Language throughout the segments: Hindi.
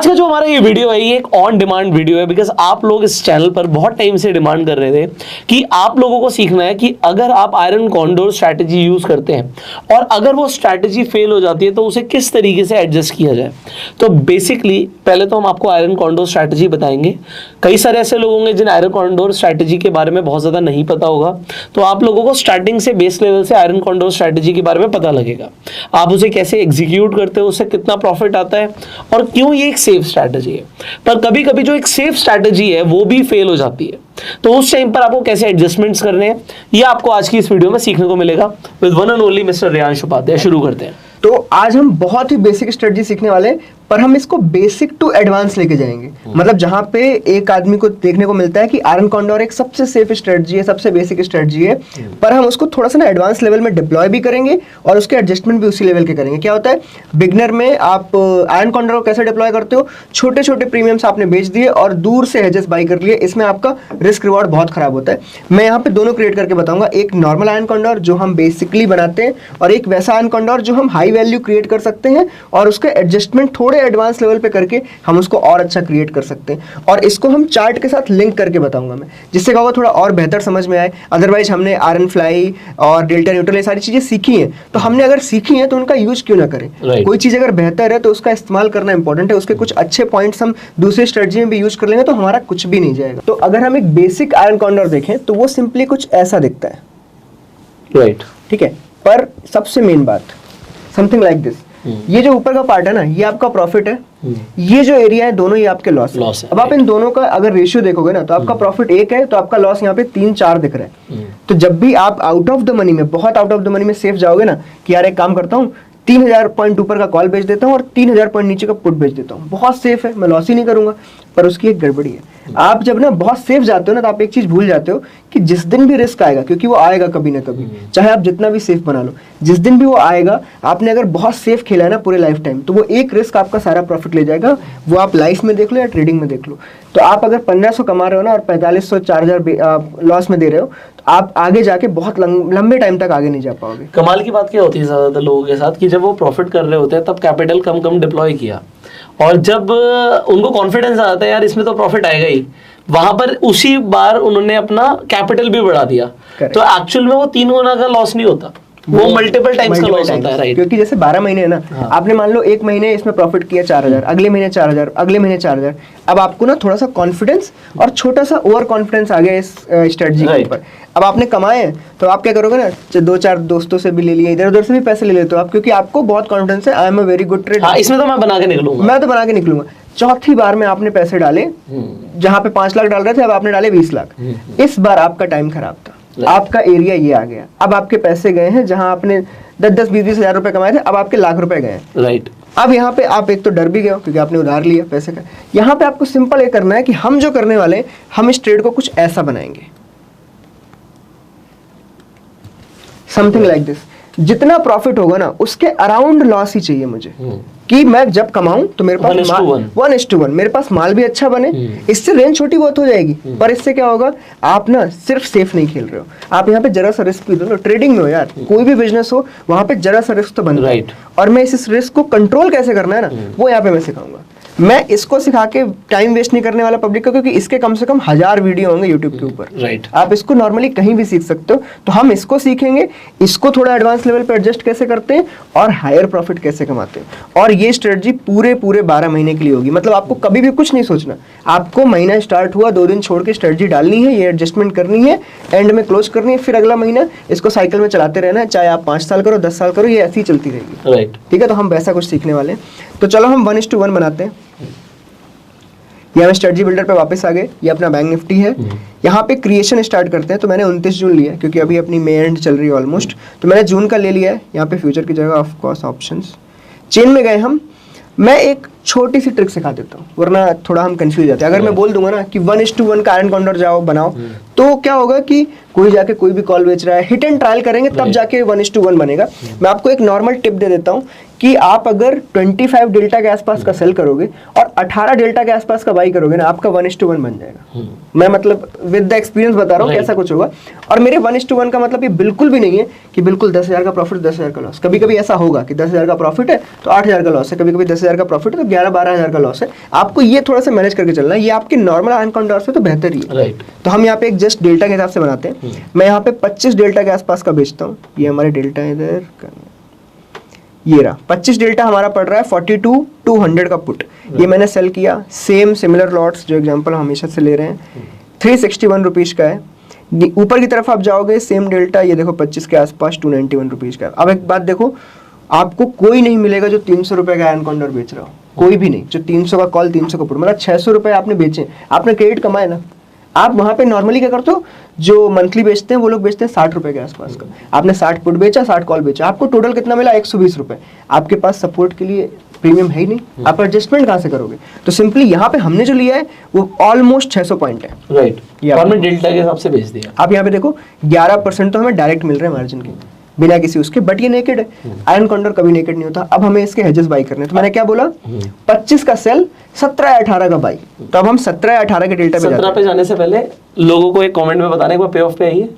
आज का जो हमारा ये वीडियो है ये एक ऑन डिमांड वीडियो है, बिकॉज आप लोग इस चैनल पर बहुत टाइम से डिमांड कर रहे थे कि आप लोगों को सीखना है कि अगर आप आयरन कॉन्डोर स्ट्रैटेजी यूज करते हैं और अगर वो स्ट्रैटेजी फेल हो जाती है तो उसे किस तरीके से एडजस्ट किया जाए। तो बेसिकली पहले तो हम आपको आयरन कॉन्डोर स्ट्रैटेजी बताएंगे। कई सारे ऐसे लोग होंगे जिन्हें आयरन कॉन्डोर स्ट्रैटेजी के बारे में बहुत ज्यादा नहीं पता होगा, तो आप लोगों को स्टार्टिंग से बेस लेवल से आयरन कॉन्डोर स्ट्रैटेजी के बारे में पता लगेगा। आप उसे कैसे एग्जीक्यूट करते हो, उससे कितना प्रॉफिट आता है और क्यों ये एक सेफ स्ट्रैटेजी है। पर कभी कभी जो एक सेफ स्ट्रैटेजी है वो भी फेल हो जाती है, तो उस टाइम पर आपको कैसे एडजस्टमेंट्स करने हैं ये आपको आज की इस वीडियो में सीखने को मिलेगा with one and only mister Reyansh Upadhyay. शुरू करते हैं। तो आज हम बहुत ही बेसिक स्ट्रेटजी सीखने वाले हैं, पर हम इसको बेसिक टू एडवांस लेके जाएंगे। मतलब जहां पे एक आदमी को देखने को मिलता है कि आयरन कॉन्डोर एक सबसे सेफ स्ट्रेटजी है, सबसे बेसिक स्ट्रेटजी है, पर हम उसको थोड़ा सा ना एडवांस लेवल में डिप्लॉय भी करेंगे और उसके एडजस्टमेंट भी उसी लेवल के करेंगे। क्या होता है, बिगनर में आप आयरन कॉन्डोर को कैसे डिप्लॉय करते हो, छोटे छोटे प्रीमियम्स आपने बेच दिए और दूर से हेजेस बाई कर लिए, इसमें आपका रिस्क रिवॉर्ड बहुत खराब होता है। मैं यहाँ पे दोनों क्रिएट करके बताऊंगा, एक नॉर्मल आयरन कॉन्डोर जो हम बेसिकली बनाते हैं और एक वैसा आयरन कॉन्डोर जो हम हाई वैल्यू क्रिएट कर सकते हैं और उसके एडजस्टमेंट थोड़े एडवांस लेवल पे करके हम उसको और अच्छा क्रिएट कर सकते हैं। और इसको हम चार्ट के साथ लिंक करके बताऊंगा मैं, जिससे क्या होगा थोड़ा और बेहतर समझ में आए। अदरवाइज हमने आयरन फ्लाई और डेल्टा न्यूट्रल ये सारी चीजें सीखी हैं, तो हमने अगर सीखी हैं तो उनका यूज क्यों ना करें। कोई चीज अगर बेहतर है तो उसका इस्तेमाल करना इंपॉर्टेंट है। उसके कुछ अच्छे पॉइंट्स हम दूसरी स्ट्रेटजी में भी यूज कर लेंगे तो हमारा कुछ भी नहीं जाएगा। तो अगर हम एक बेसिक आयरन कॉन्डोर देखें तो वो सिंपली कुछ ऐसा दिखता है, राइट, ठीक है। पर सबसे मेन बात, समथिंग लाइक दिस, ये जो ऊपर का पार्ट है ना, ये आपका प्रॉफिट है, ये जो एरिया है दोनों ये आपके लॉस है। अब आप इन दोनों का अगर रेशियो देखोगे ना तो आपका प्रॉफिट 1 है तो आपका लॉस यहाँ पे 3-4 दिख रहा है। तो जब भी आप आउट ऑफ द मनी में, बहुत आउट ऑफ द मनी में सेफ जाओगे ना कि यार एक काम करता हूँ 3000 पॉइंट ऊपर का कॉल बेच देता हूँ और 3000 पॉइंट नीचे का पुट बेच देता हूँ, बहुत सेफ है, मैं लॉस ही नहीं करूंगा। पर उसकी एक गड़बड़ी है, आप जब ना बहुत सेफ जाते हो ना तो आप एक चीज भूल जाते हो कि जिस दिन भी रिस्क आएगा, क्योंकि वो आएगा कभी ना कभी, चाहे आप जितना भी सेफ बना लो, जिस दिन भी वो आएगा, आपने अगर बहुत सेफ खेला है ना पूरे लाइफ टाइम, तो वो एक रिस्क आपका सारा प्रॉफिट ले जाएगा। वो आप लाइफ में देख लो या ट्रेडिंग में देख लो। तो आप अगर 1500 कमा रहे हो ना और 4500 4000 लॉस में दे रहे हो, तो आप आगे जाके बहुत लंबे टाइम तक आगे नहीं जा पाओगे। कमाल की बात क्या होती है ज्यादातर लोगों के साथ कि जब वो प्रॉफिट कर रहे होते हैं तब कैपिटल कम डिप्लॉय किया और जब उनको कॉन्फिडेंस आ जाता है यार इसमें तो प्रॉफिट आएगा ही, वहां पर उसी बार उन्होंने अपना कैपिटल भी बढ़ा दिया। तो एक्चुअल में वो 3 गुना का लॉस नहीं होता, वो मल्टीपल टाइम्स का लॉस होता है, राइट। क्योंकि जैसे 12 महीने है ना, आपने मान लो एक महीने इसमें प्रॉफिट किया 4000, अगले महीने 4000, अगले महीने 4000। अब आपको ना थोड़ा सा कॉन्फिडेंस और छोटा सा ओवर कॉन्फिडेंस आ गया इस स्ट्रेटजी के ऊपर। अब आपने कमाए हैं तो आप क्या करोगे ना, 2-4 दोस्तों से भी ले लिए, इधर उधर से भी पैसे ले लेते हो आप, क्योंकि आपको बहुत कॉन्फिडेंस है, I am a very good trader, इसमें तो मैं बना के निकलूंगा, मैं तो बना के निकलूंगा। चौथी बार में आपने पैसे डाले, जहां पे 5 लाख डाल रहे थे अब आपने डाले 20 लाख। इस बार आपका टाइम खराब था, आपका एरिया ये आ गया। अब आपके पैसे गए हैं, जहां आपने 10-20 हजार रुपए कमाए थे, अब आपके लाख रुपए गए, राइट। अब यहाँ पे आप एक तो डर भी गए हो क्योंकि आपने उधार लिया पैसे का। यहाँ पे आपको सिंपल ये करना है कि हम जो करने वाले हैं, हम इस ट्रेड को कुछ ऐसा बनाएंगे, समथिंग लाइक दिस। जितना प्रॉफिट होगा ना उसके अराउंड लॉस ही चाहिए मुझे, कि मैं जब कमाऊं तो मेरे पास 1:1 मेरे पास माल भी अच्छा बने। इससे रेंज छोटी बहुत हो जाएगी, पर इससे क्या होगा, आप ना सिर्फ सेफ नहीं खेल रहे हो, आप यहाँ पे जरा सा रिस्क भी दो। ट्रेडिंग में हो यार, कोई भी बिजनेस हो, वहां पे जरा सा रिस्क तो बन रहा है। और मैं इस रिस्क को कंट्रोल कैसे करना है ना, वो यहाँ पे मैं सिखाऊंगा। मैं इसको सिखा के टाइम वेस्ट नहीं करने वाला पब्लिक का, क्योंकि इसके कम से कम 1000 वीडियो होंगे यूट्यूब के ऊपर, राइट। आप इसको नॉर्मली कहीं भी सीख सकते हो। तो हम इसको सीखेंगे, इसको थोड़ा एडवांस लेवल पे एडजस्ट कैसे करते हैं और हायर प्रॉफिट कैसे कमाते हैं। और ये स्ट्रेटजी पूरे 12 महीने के लिए होगी। मतलब आपको कभी भी कुछ नहीं सोचना, आपको महीना स्टार्ट हुआ 2 दिन छोड़ के स्ट्रेटजी डालनी है, ये एडजस्टमेंट करनी है, एंड में क्लोज करनी है, फिर अगला महीना इसको साइकिल में चलाते रहना है, चाहे आप 5 साल करो 10 साल करो, ये ऐसी ही चलती रहेगी, राइट। ठीक है। तो हम वैसा कुछ सीखने वाले हैं। तो चलो हम 1:1 बनाते हैं। ये हम स्ट्रेटजी बिल्डर पे वापस आ गए, ये अपना बैंक निफ्टी है। यहाँ पे क्रिएशन स्टार्ट करते हैं। तो मैंने 29 जून लिया क्योंकि अभी अपनी मे एंड चल रही है ऑलमोस्ट, तो मैंने जून का ले लिया है। यहाँ पे फ्यूचर की जगह ऑफ कोर्स ऑप्शंस, चेन में गए हम। मैं एक छोटी सी ट्रिक सिखा देता हूँ, वरना थोड़ा हम कंफ्यूज जाते हैं। अगर मैं बोल दूंगा ना कि 1:1 का आयरन कॉन्डोर जाओ बनाओ, तो क्या होगा कि कोई जाके कोई भी कॉल बेच रहा है, हिट एंड ट्रायल करेंगे तब जाके 1:1 बनेगा। मैं आपको एक नॉर्मल टिप दे देता हूँ कि आप अगर 25 डेल्टा के आसपास का सेल करोगे और 18 डेल्टा के आसपास का बाई करोगे ना, आपका 1:1 बन जाएगा। मैं मतलब विद द एक्सपीरियंस बता रहा हूँ कैसा कुछ होगा। और मेरे 1:1 का मतलब ये बिल्कुल भी नहीं है कि बिल्कुल 10,000 का प्रॉफिट 10,000 का लॉस। कभी कभी ऐसा होगा कि 10,000 का प्रॉफिट है तो 8,000 का लॉस है, कभी कभी 10,000 का प्रॉफिट है तो 11-12 हज़ार का लॉस है, आपको ये थोड़ा सा मैनेज करके चलना है। ये आपके नॉर्मल आयरन कॉन्डोर से तो बेहतर ही है। राइट। तो हम यहाँ पे एक जस्ट डेल्टा के हिसाब से बनाते हैं। मैं यहाँ पे 25 डेल्टा के आसपास का बेचता हूँ। ये हमारे डेल्टा इधर, ये रहा 25 डेल्टा हमारा पड़ रहा है 42,200 का पुट। ये मैंने सेल किया, सेम सिमिलर लॉट्स जो एग्जांपल हम हमेशा से ले रहे हैं, 361 रुपीज़ का है। ऊपर की तरफ आप जाओगे, सेम डेल्टा ये देखो 25 के आसपास 291 रुपीज़ का है। अब एक बात देखो, आपको कोई नहीं मिलेगा जो 300 रुपये का आयरन कॉन्डोर बेच रहा हो, कोई भी नहीं। जो 300 का कॉल 300 का पुट, मतलब 600 रुपये आपने बेचे, आपने क्रेडिट कमाए ना। आप वहाँ पे नॉर्मली क्या करते हो, जो मंथली बेचते हैं वो लोग बेचते हैं 60 रुपये के आसपास का। आपने 60 पुट बेचा, 60 कॉल बेचा, आपको टोटल कितना मिला, 120 रुपये। आपके पास सपोर्ट के लिए प्रीमियम है ही नहीं, आप एडजस्टमेंट कहाँ से करोगे? तो सिंपली यहाँ पे हमने जो लिया है वो ऑलमोस्ट 600 पॉइंट है। राइट। और मैं डेल्टा के हिसाब से बेच दिया। आप यहाँ पे देखो 11% तो हमें डायरेक्ट मिल रहे हैं मार्जिन के, बिना किसी उसके, बट ये नेकेड है। आयरन कॉन्डोर कभी नेकेड नहीं होता। अब हमें इसके हेजेस बाई करने हैं, तो मैंने क्या बोला, 25 का सेल, 17 या 18 का बाई। तो अब हम 17 या 18 के डेल्टा पे 17 पे जाने से पहले लोगों को एक कमेंट में बताने, एक बार पे ऑफ पे आइए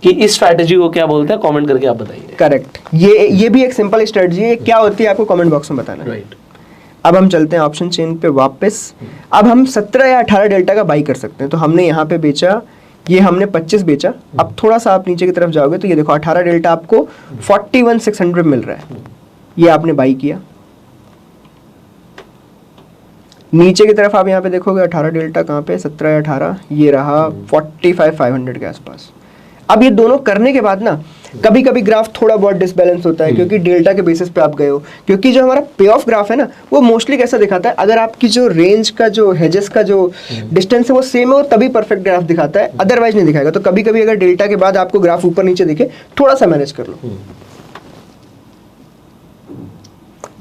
कि इस स्ट्रैटेजी को क्या बोलते हैं, कमेंट करके आप बताइए। करेक्ट, ये भी एक सिंपल स्ट्रेटजी है। क्या होती है आपको कमेंट बॉक्स में बताना है। राइट। अब हम चलते हैं ऑप्शन चेन पे वापस। अब हम 17 या 18 डेल्टा का बाई कर सकते हैं। तो हमने यहाँ पे बेचा, ये हमने 25 बेचा। अब थोड़ा सा आप नीचे की तरफ जाओगे तो ये देखो 18 डेल्टा आपको 41,600 मिल रहा है। ये आपने बाई किया। नीचे की तरफ आप यहाँ पे देखोगे 18 डेल्टा कहाँ पे, 17 या 18, ये रहा 45,500 के आसपास। अब ये दोनों करने के बाद ना कभी कभी ग्राफ थोड़ा बहुत डिसबैलेंस होता है, क्योंकि डेल्टा के बेसिस पे आप गए हो। क्योंकि जो हमारा पे ऑफ ग्राफ है ना, वो मोस्टली कैसा दिखाता है, अगर आपकी जो रेंज का जो हेजेस का जो डिस्टेंस है वो सेम है, तभी परफेक्ट ग्राफ दिखाता है, अदरवाइज नहीं दिखाएगा। तो कभी कभी अगर डेल्टा के बाद आपको ग्राफ ऊपर नीचे दिखे, थोड़ा सा मैनेज कर लो।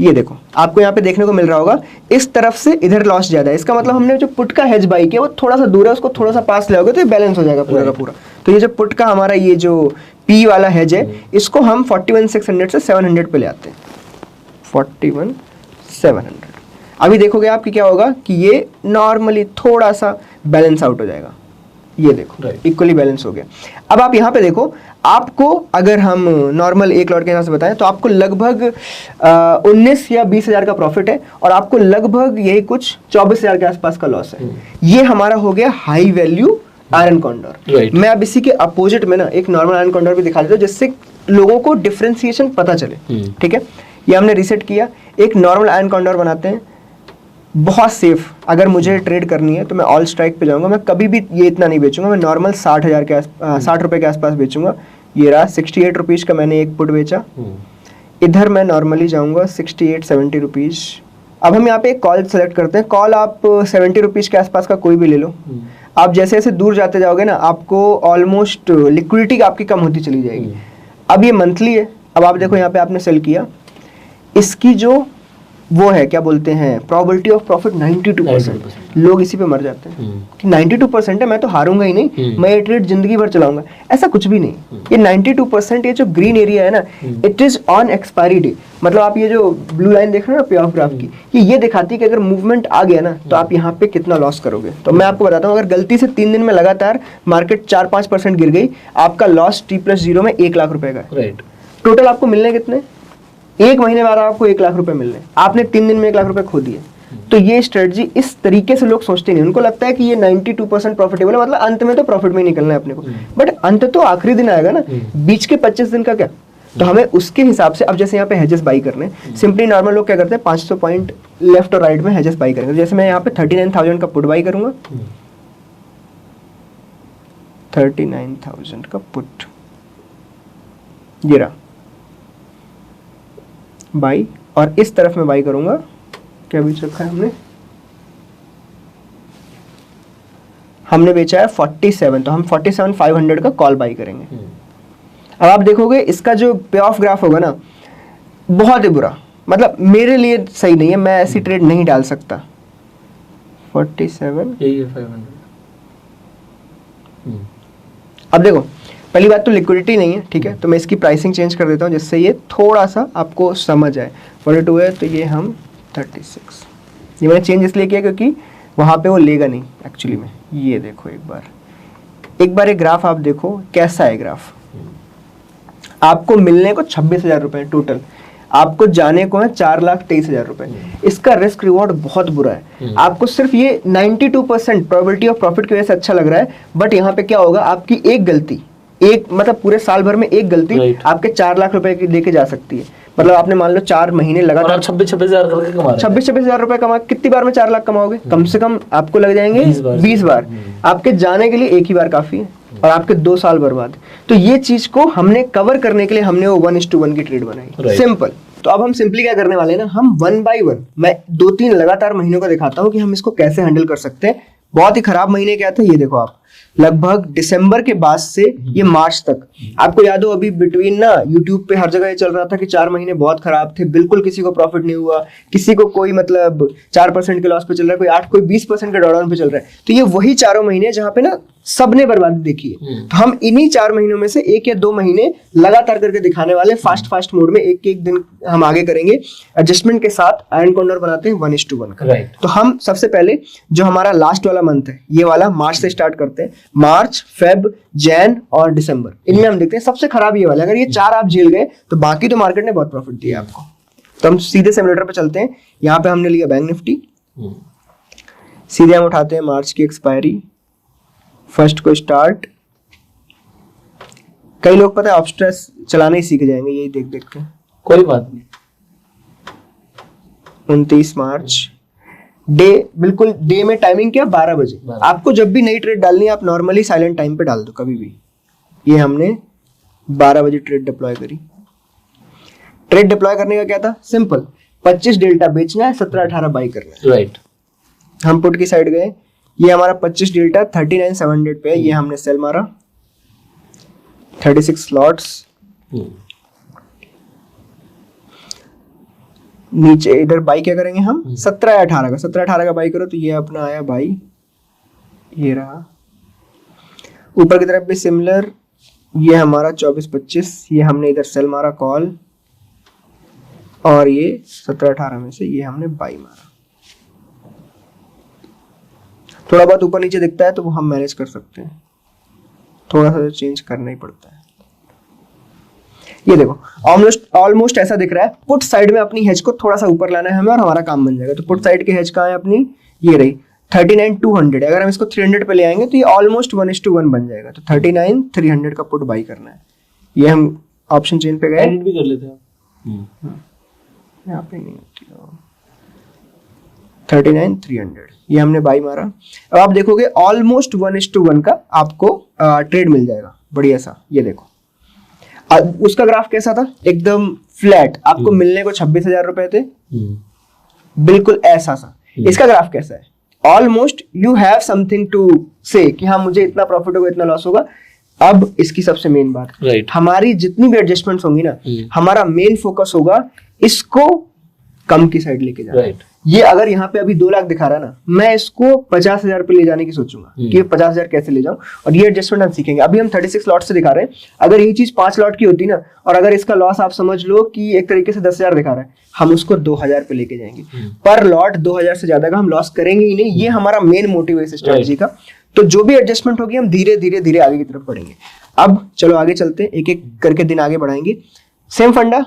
ये देखो आपको यहाँ पे देखने को मिल रहा होगा, इस तरफ से इधर लॉस ज्यादा है। इसका मतलब हमने जो पुट का हेज बाई किया वो थोड़ा सा दूर है, उसको थोड़ा सा पास ले आओगे तो ये बैलेंस हो जाएगा पूरा का पूरा। तो ये जो पुट का हमारा ये जो पी वाला हेज है, इसको हम 41,600 से 700 पे ले आते हैं। 41,700। अभी देखोगे आप कि क्या होगा कि ये नॉर्मली थोड़ा सा बैलेंस आउट हो जाएगा। ये देखो इक्वली बैलेंस हो गया। अब आप यहाँ पे देखो, आपको अगर हम नॉर्मल एक लॉट के हिसाब से बताएं तो आपको लगभग 19 या 20 हज़ार का प्रॉफिट है, और आपको लगभग यही कुछ 24 हज़ार के आसपास का लॉस है। ये हमारा हो गया हाई वैल्यू आयरन कॉन्डोर। मैं अब इसी के अपोजिट में ना एक नॉर्मल आयरन कॉन्डोर भी दिखा देता हूँ, जिससे लोगों को डिफरेंशिएशन पता चले। ठीक है, ये हमने रीसेट किया, एक नॉर्मल आयरन कॉन्डोर बनाते हैं, बहुत सेफ। अगर मुझे ट्रेड करनी है तो मैं ऑल स्ट्राइक पे जाऊंगा, मैं कभी भी ये इतना नहीं बेचूंगा, मैं नॉर्मल 60 रुपए के आसपास बेचूंगा। ये रहा 68 रुपीज़ का मैंने एक पुट बेचा। इधर मैं नॉर्मली जाऊंगा 68-70 रुपीज़। अब हम यहाँ पे एक कॉल सेलेक्ट करते हैं। कॉल आप 70 रुपीज़ के आसपास का कोई भी ले लो। आप जैसे जैसे दूर जाते जाओगे ना, आपको ऑलमोस्ट लिक्विडिटी आपकी कम होती चली जाएगी। अब ये मंथली है। अब आप देखो यहाँ पे आपने सेल किया, इसकी जो वो है क्या बोलते हैं, प्रोबेबिलिटी ऑफ प्रॉफिट 92%। लोग इसी पे मर जाते हैं कि 92% है, मैं तो हारूंगा ही नहीं, मैं ये ट्रेड जिंदगी भर चलाऊंगा। ऐसा कुछ भी नहीं। ये 92%, ये जो ग्रीन एरिया है ना, it is on expiry day. मतलब आप ये जो ब्लू लाइन देख रहे हो ना पे ऑफ ग्राफ की, ये दिखाती है कि अगर मूवमेंट आ गया ना तो आप यहाँ पे कितना लॉस करोगे। तो मैं आपको बताता हूँ, अगर गलती से 3 दिन में लगातार मार्केट 4-5% गिर गई, आपका लॉस T+0 में 1 लाख रुपए का है। टोटल आपको मिलने कितने, 1 महीने बाद आपको 1 लाख रुपए मिलने, आपने 3 दिन में 1 लाख रुपए खो दिए। तो ये स्ट्रेटजी इस तरीके से लोग सोचते नहीं। उनको लगता है कि ये 92% प्रॉफिटेबल है, मतलब अंत में तो प्रॉफिट में ही निकलना है अपने को। बट अंत तो आखिरी दिन आएगा ना, बीच के 25 दिन का क्या। तो हमें उसके हिसाब से, अब जैसे यहाँ पे हेजेस बाई करने, सिंपली नॉर्मल लोग क्या करते हैं, 500 पॉइंट लेफ्ट और राइट में हेजेस बाई करेंगे। जैसे मैं यहाँ पे 39,000 का पुट बाई करूंगा, 39,000 का पुट, ये रहा बाई, और इस तरफ में बाई करूंगा, क्या बेच रखा है हमने बेचा है 47, तो हम 47,500 का कॉल बाई करेंगे। अब आप देखोगे इसका जो पे ऑफ ग्राफ होगा ना, बहुत ही बुरा, मतलब मेरे लिए सही नहीं है, मैं ऐसी ट्रेड नहीं डाल सकता। 47 अब देखो, पहली बात तो लिक्विडिटी नहीं है, ठीक है, तो मैं इसकी प्राइसिंग चेंज कर देता हूँ जिससे ये थोड़ा सा आपको समझ आए। 42 है तो ये हम 36, ये मैंने चेंज इसलिए किया क्योंकि वहाँ पे वो लेगा नहीं एक्चुअली में। ये देखो एक बार एक ग्राफ आप देखो कैसा है ग्राफ। आपको मिलने को 26,000 रुपये टोटल। आपको जाने को है 4,23,000 रुपए। इसका रिस्क रिवॉर्ड बहुत बुरा है। आपको सिर्फ ये 92% प्रोबेबिलिटी ऑफ प्रॉफिट की वजह से अच्छा लग रहा है, बट यहाँ पे क्या होगा, आपकी एक गलती, एक मतलब पूरे साल भर में एक गलती आपके 4 लाख रुपए की लेके जा सकती है। मतलब आपने मान लो 4 महीने लगातार 26,000 करके कमा रहे हैं। 26,000 रुपए कमा, कितनी बार में 4 लाख कमाओगे? कम से कम आपको लग जाएंगे 20 बार। आपके जाने के लिए एक ही बार काफी है और आपके 2 साल बर्बाद। तो ये चीज को हमने कवर करने के लिए हमने वो 1:1 की ट्रेड बनाई, सिंपल। तो अब हम सिंपली क्या करने वाले हैं ना, हम 1 by 1 मैं 2-3 लगातार महीनों को दिखाता हूँ कि हम इसको कैसे हैंडल कर सकते हैं। बहुत ही खराब महीने क्या थे, ये देखो आप, लगभग दिसंबर के बाद से ये मार्च तक, आपको याद हो अभी बिटवीन ना यूट्यूब पे हर जगह ये चल रहा था कि 4 महीने बहुत खराब थे, बिल्कुल किसी को प्रॉफिट नहीं हुआ, किसी को कोई मतलब 4% के लॉस पे चल रहा है, कोई 8 कोई 20% के डाउन पे चल रहा है। तो ये वही 4 महीने जहाँ पे ना सबने बर्बादी देखी है। तो हम इन्हीं 4 महीनों में से 1 या 2 महीने लगातार करके दिखाने वाले, फास्ट मोड में एक दिन हम आगे करेंगे। एडजस्टमेंट के साथ आयरन कॉर्नर बनाते हैं 1:1 का। तो हम सबसे पहले जो हमारा लास्ट वाला मंथ है, ये वाला मार्च से स्टार्ट करते हैं। मार्च, फेब, जैन और दिसंबर, इनमें हम देखते हैं सबसे खराब ये वाला। अगर ये 4 आप झेल गए तो बाकी तो मार्केट ने बहुत प्रॉफिट दिया आपको। तो हम सीधे सिमुलेटर पे चलते हैं। यहाँ पे हमने लिया बैंक निफ्टी, सीधे हम उठाते हैं मार्च की एक्सपायरी, फर्स्ट को स्टार्ट। कई लोग पता है ऑप्स्ट्रेस चलाना ही सीख जाएंगे यही देख देख के, कोई बात नहीं। 29 मार्च, डे बिल्कुल डे में टाइमिंग क्या, 12 बजे। आपको जब भी नई ट्रेड डालनी है आप नॉर्मली साइलेंट टाइम पे डाल दो कभी भी। ये हमने 12 बजे ट्रेड डिप्लॉय करी। ट्रेड डिप्लॉय करने का क्या था, सिंपल, 25 डेल्टा बेचना है, 17-18 बाई करना है। राइट। हम पुट की साइड गए, ये हमारा 25 डेल्टा 39,700 पे है, ये हमने सेल मारा, 36 स्लॉट्स। नीचे इधर बाई क्या करेंगे हम, 17-18 का, 17-18 का बाई करो तो ये अपना आया बाई, ये रहा। ऊपर की तरफ भी सिमिलर, ये हमारा 24-25, ये हमने इधर सेल मारा कॉल, और ये 17-18 में से ये हमने बाई मारा। थोड़ा बहुत ऊपर नीचे दिखता है तो वो हम मैनेज कर सकते हैं, थोड़ा सा चेंज करना ही पड़ता है। ये देखो ऑलमोस्ट ऐसा दिख रहा है। पुट साइड में अपनी हेज को थोड़ा सा ऊपर लाना है हमें और हमारा काम बन जाएगा। तो पुट साइड की हेज कहाँ है अपनी, ये रही 39,200। अगर हम इसको 300 पे ले आएंगे तो ये ऑलमोस्ट 1:1 बन जाएगा। तो 39,300 का पुट बाई करना है। ये हम ऑप्शन चेन पे गए, भी कर लेते हैं यहाँ पे नहीं होती, 39,300 ये हमने बाई मारा। अब आप देखोगे ऑलमोस्ट 1:1 का आपको ट्रेड मिल जाएगा बढ़िया सा। ये देखो उसका ग्राफ कैसा था, एकदम फ्लैट, आपको मिलने को 26,000 रुपए थे, बिल्कुल ऐसा सा। इसका ग्राफ कैसा है, almost you have something to say कि हाँ मुझे इतना प्रॉफिट होगा इतना लॉस होगा। अब इसकी सबसे मेन बात, हमारी जितनी भी एडजस्टमेंट्स होंगी ना, हमारा मेन फोकस होगा इसको कम की साइड लेके जाना। ये अगर यहाँ पे अभी 2 लाख दिखा रहा है ना, मैं इसको 50,000 पे ले जाने की सोचूंगा कि 50,000 कैसे ले जाऊं। और ये एडजस्टमेंट हम सीखेंगे। अभी हम 36 लॉट से दिखा रहे हैं, अगर यही चीज 5 लॉट की होती ना, और अगर इसका लॉस आप समझ लो कि एक तरीके से 10,000 दिखा रहा है, हम उसको 2,000 पे लेके जाएंगे। पर लॉट 2,000 से ज्यादा का हम लॉस करेंगे ही नहीं। ये हमारा मेन मोटिव है इस स्ट्रेटजी का। तो जो भी एडजस्टमेंट होगी हम धीरे धीरे आगे की तरफ बढ़ेंगे। अब चलो आगे चलते हैं, एक एक करके दिन आगे बढ़ाएंगे। सेम फंडा,